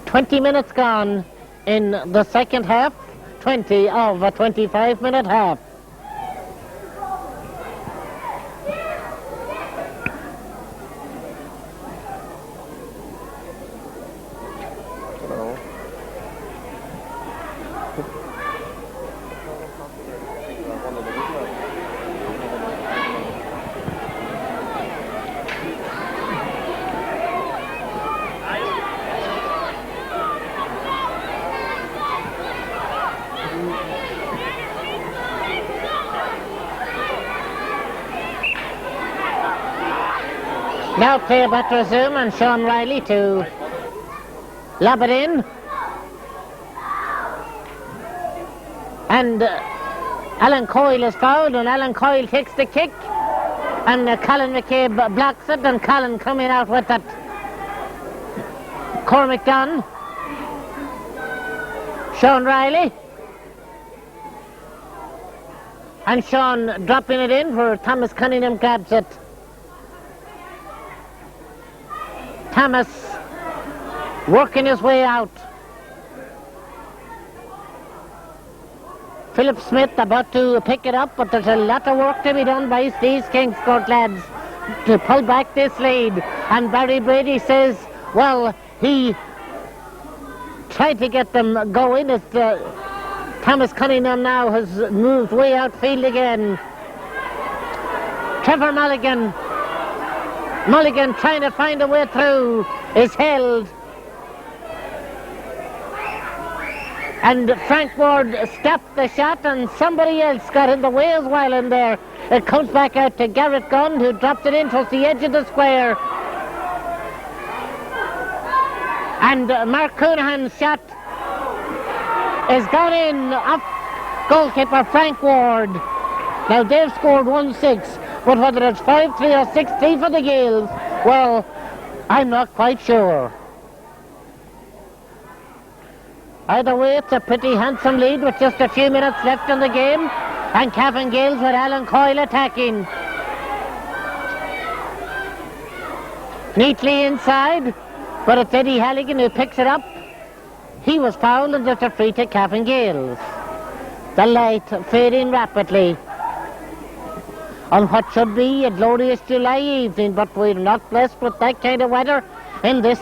20 minutes gone in the second half, 20 of a 25-minute half. Now play about to resume, and Sean Riley to lob it in. And Alan Coyle is fouled, and Alan Coyle takes the kick, and Colin McCabe blocks it, and Colin coming out with it. Cormac Dunn. Sean Riley. And Sean dropping it in where Thomas Cunningham grabs it. Thomas working his way out. Philip Smith about to pick it up, but there's a lot of work to be done by these Kingscourt lads to pull back this lead. And Barry Brady says, well, he tried to get them going as Thomas Cunningham now has moved way outfield again. Trevor Mulligan trying to find a way through, is held. And Frank Ward stopped the shot, and somebody else got in the way as well in there. It comes back out to Garrett Gunn, who dropped it in towards the edge of the square. And Mark Coonahan's shot is gone in off goalkeeper Frank Ward. Now they've scored 1-6. But whether it's 5-3 or 6-3 for the Gaels, well, I'm not quite sure. Either way, it's a pretty handsome lead with just a few minutes left in the game. And Cavan Gaels with Alan Coyle attacking. Neatly inside, but it's Eddie Halligan who picks it up. He was fouled, and just a free to Cavan Gaels. The light fading rapidly on what should be a glorious July evening, but we're not blessed with that kind of weather in this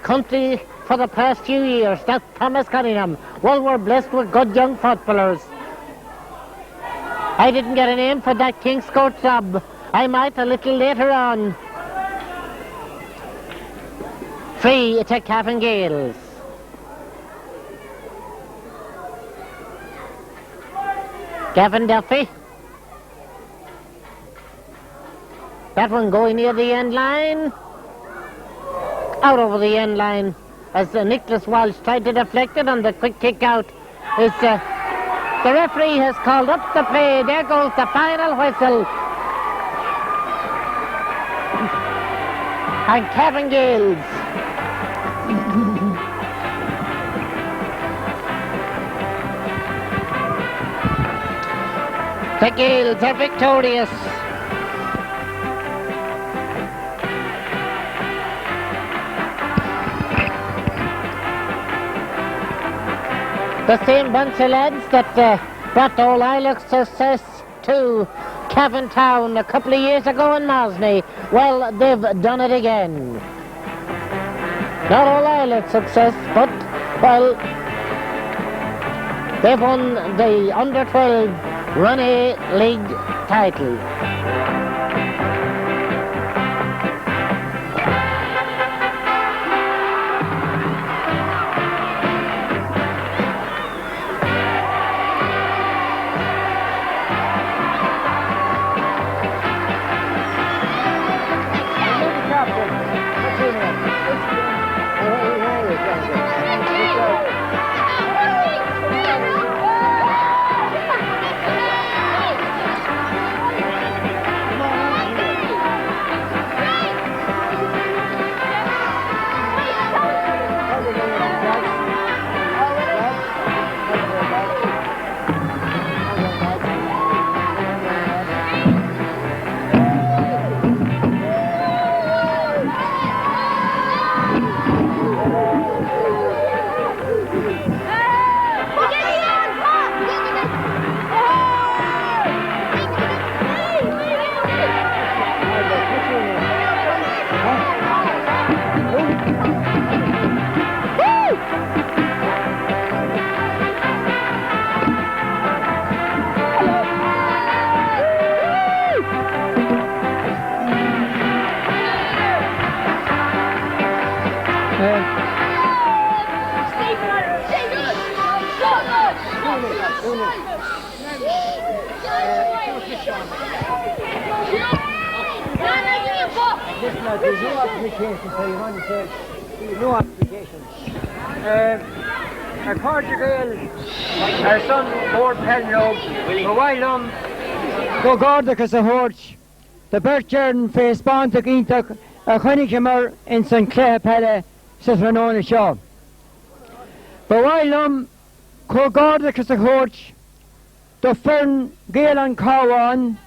country for the past few years. That's Thomas Cunningham. Well, we're blessed with good young footballers. I didn't get a name for that Kingscourt job. I might a little later on. Free to Cavan Gaels. Gavin Duffy. That one going near the end line. Out over the end line as Nicholas Walsh tried to deflect it, and the quick kick out is the referee has called up the play. There goes the final whistle. And Cavan Gaels the Gaels are victorious. The same bunch of lads that brought the All Ireland success to Cavan Town a couple of years ago in Mosney. Well, they've done it again. Not All Ireland success, but, well, they've won the Under-12 Roinn League title. There's no application, so you want to say no application. Our Portugal, our son, Lord Penrose, a while go Gordicus a horch, the Birchern face Bontic Intak, a Honeycomber in St. Clair Pelle, Sitranona Shaw. But while go Gordicus a horch, the Fern Gael and Cavan,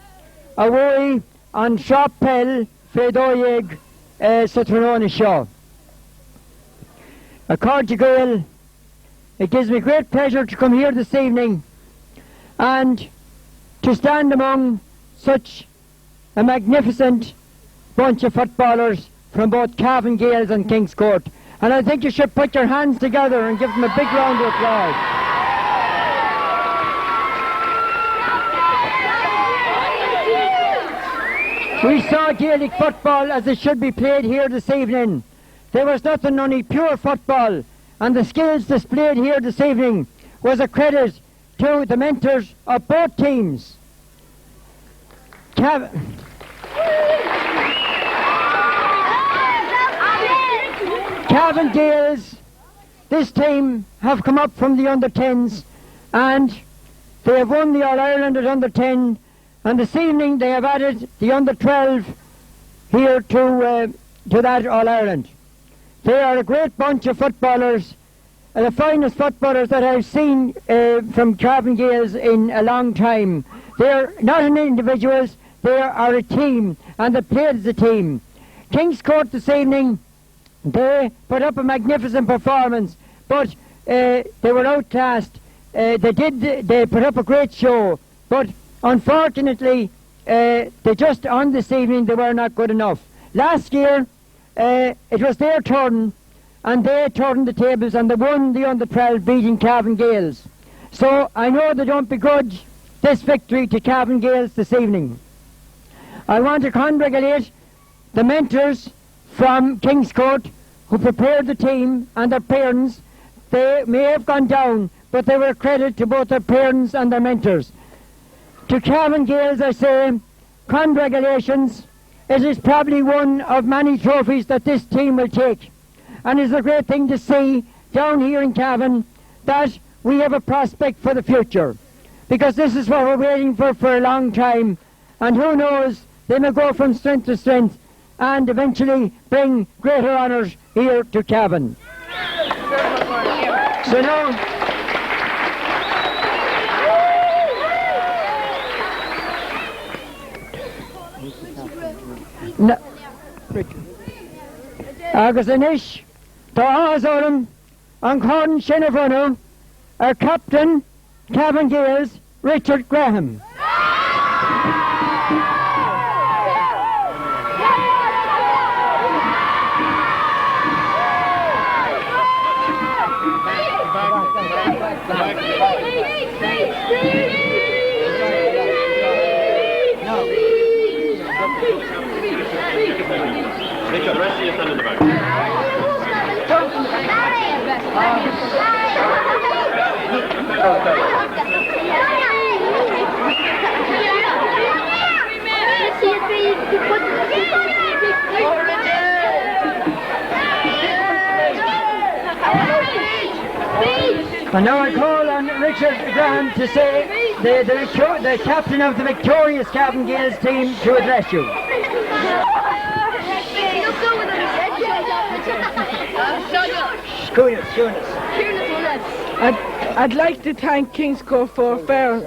away on Shopell, Fedoyeg, Sitranona Shaw. A Portugal, it gives me great pleasure to come here this evening and to stand among such a magnificent bunch of footballers from both Cavan, Gaels and Kingscourt. And I think you should put your hands together and give them a big round of applause. We saw Gaelic football as it should be played here this evening. There was nothing, only pure football, and the skills displayed here this evening was a credit to the mentors of both teams. Cavan Gaels, this team have come up from the under-10s and they have won the All-Ireland at under-10, and this evening they have added the under-12 here to that All-Ireland. They are a great bunch of footballers, the finest footballers that I've seen from Cavan Gaels in a long time. They're not individuals, they are a team, and they played as a team. Kingscourt this evening, they put up a magnificent performance, but they were outclassed. They put up a great show, but unfortunately, they just on this evening they were not good enough. Last year, it was their turn, and they turned the tables and they won the under-12, beating Cavan Gaels. So I know they don't begrudge this victory to Cavan Gaels this evening. I want to congratulate the mentors from Kingscourt who prepared the team and their parents. They may have gone down, but they were a credit to both their parents and their mentors. To Cavan Gaels I say, congratulations. It is probably one of many trophies that this team will take. And it's a great thing to see down here in Cavan that we have a prospect for the future. Because this is what we're waiting for a long time. And who knows, they may go from strength to strength and eventually bring greater honours here to Cavan. So now, agus anish tá ázorum an Corn Shinafrunu, our captain, Cavan Gaels, Richard Graham. The rest of you stand in the back. And now I call on Richard Graham to say the captain of the victorious Cavan Gaels team to address you. I'd like to thank Kingscourt for fair.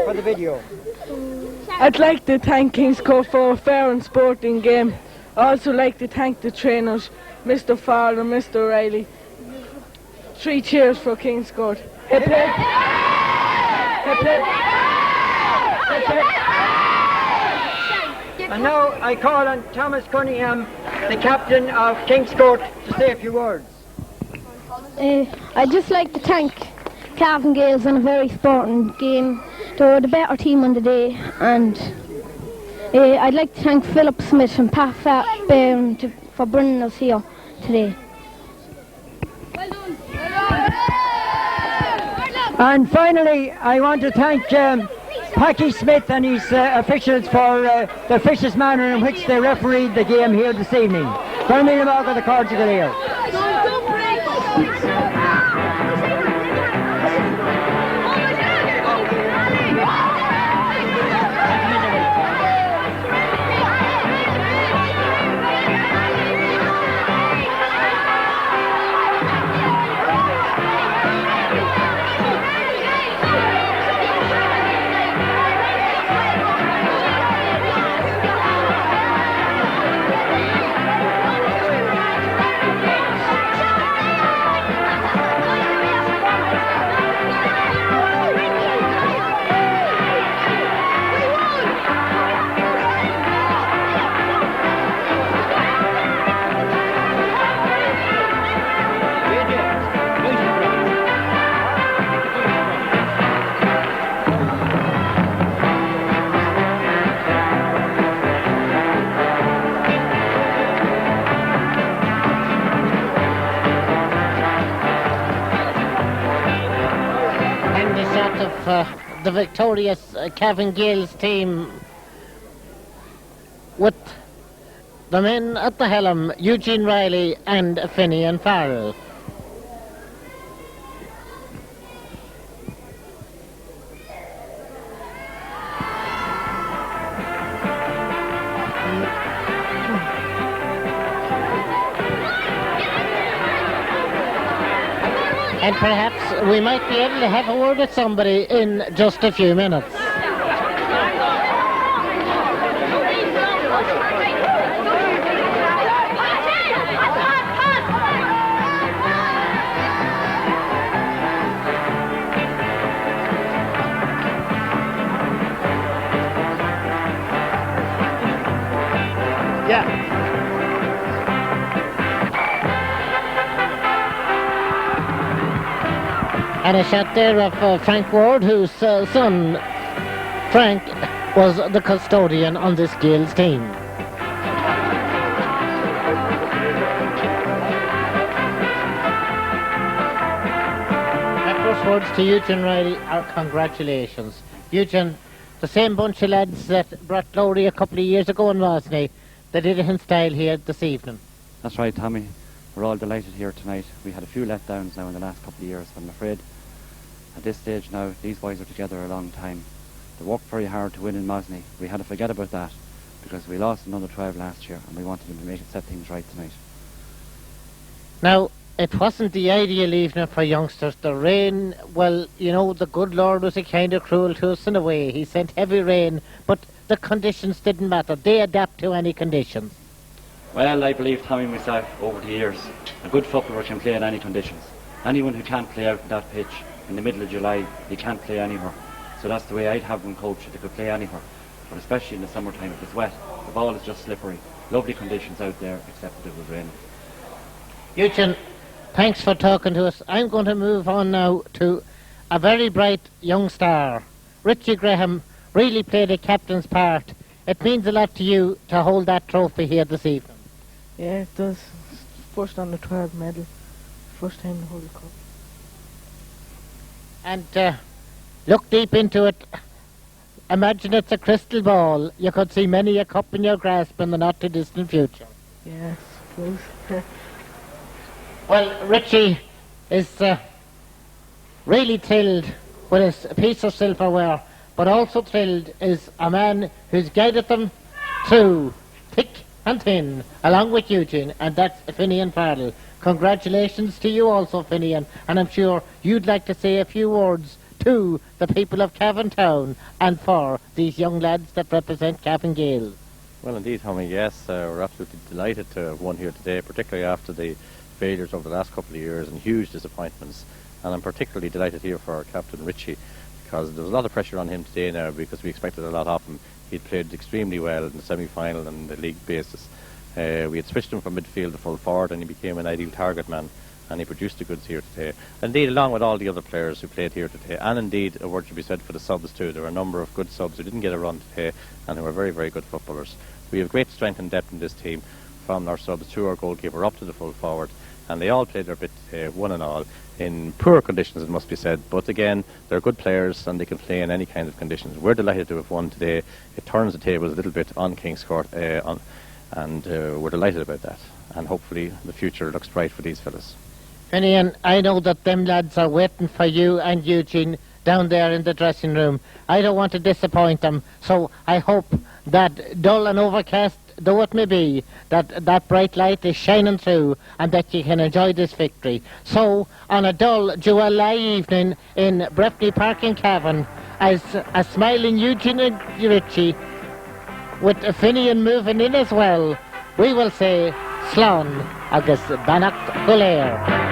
For the video. I'd like to thank Kingscourt for a fair and sporting game. I also like to thank the trainers, Mr. Fowler and Mr. O'Reilly. 3 cheers for Kingscourt. Hip hip. Hip hip. Hip hip. And now I call on Thomas Cunningham, the captain of Kingscourt, to say a few words. I'd just like to thank Cavan Gaels on a very sporting game. They were the better team on the day, and I'd like to thank Philip Smith and Pat Bairn for bringing us here today. And finally, I want to thank Packy Smith and his officials for the vicious manner in which they refereed the game here this evening. Fermi Lamog of the Cordial here. The victorious Cavan Gaels team with the men at the helm, Eugene Riley and Finian Farrell. And perhaps we might be able to have a word with somebody in just a few minutes. Yeah. And a shot there of Frank Ward, whose son, Frank, was the custodian on this Gaels team. My first words to Eugene Riley are congratulations. Eugene, the same bunch of lads that brought glory a couple of years ago in Rosny, they did it in style here this evening. That's right, Tommy. We're all delighted here tonight. We had a few letdowns now in the last couple of years, but I'm afraid at this stage now, these boys are together a long time. They worked very hard to win in Mosney. We had to forget about that because we lost in U-12 last year and we wanted them to make it set things right tonight. Now, it wasn't the ideal evening for youngsters. The rain, well, you know, the good Lord was a kind of cruel to us in a way. He sent heavy rain, but the conditions didn't matter. They adapt to any conditions. Well, I believe, Tommy, myself, over the years, a good footballer can play in any conditions. Anyone who can't play out on that pitch in the middle of July, he can't play anywhere. So that's the way I'd have them coached. They could play anywhere. But especially in the summertime, if it's wet, the ball is just slippery. Lovely conditions out there, except that it was raining. Eugene, thanks for talking to us. I'm going to move on now to a very bright young star. Richie Graham really played a captain's part. It means a lot to you to hold that trophy here this evening. Yeah, it does. First on the 12 medal. First time to hold the cup. And look deep into it. Imagine it's a crystal ball. You could see many a cup in your grasp in the not too distant future. Yes, close. Well, Richie is really thrilled with his piece of silverware, but also thrilled is a man who's guided them through thick and thin, along with Eugene, and that's Finian Farrell. Congratulations to you also, Finian, and I'm sure you'd like to say a few words to the people of Cavan Town and for these young lads that represent Cavan Gaels. Well, indeed, Tommy, yes, we're absolutely delighted to have won here today, particularly after the failures over the last couple of years and huge disappointments. And I'm particularly delighted here for our captain, Richie, because there was a lot of pressure on him today now because we expected a lot of him. He'd played extremely well in the semi-final and the league basis. We had switched him from midfield to full forward and he became an ideal target man, and he produced the goods here today. Indeed, along with all the other players who played here today, and indeed a word should be said for the subs too. There were a number of good subs who didn't get a run today and who were very, very good footballers. We have great strength and depth in this team, from our subs to our goalkeeper up to the full forward. and they all played their bit, one and all, in poor conditions, it must be said. But again, they're good players and they can play in any kind of conditions. We're delighted to have won today. It turns the tables a little bit on Kingscourt, and we're delighted about that. And hopefully the future looks bright for these fellas. Finian, I know that them lads are waiting for you and Eugene down there in the dressing room. I don't want to disappoint them, so I hope that dull and overcast though it may be, that bright light is shining through and that you can enjoy this victory. So, on a dull July evening in Breffni Park in Cavan, as a smiling Eugene and Ritchie, with Finian moving in as well, we will say Slán agus Banach Golair.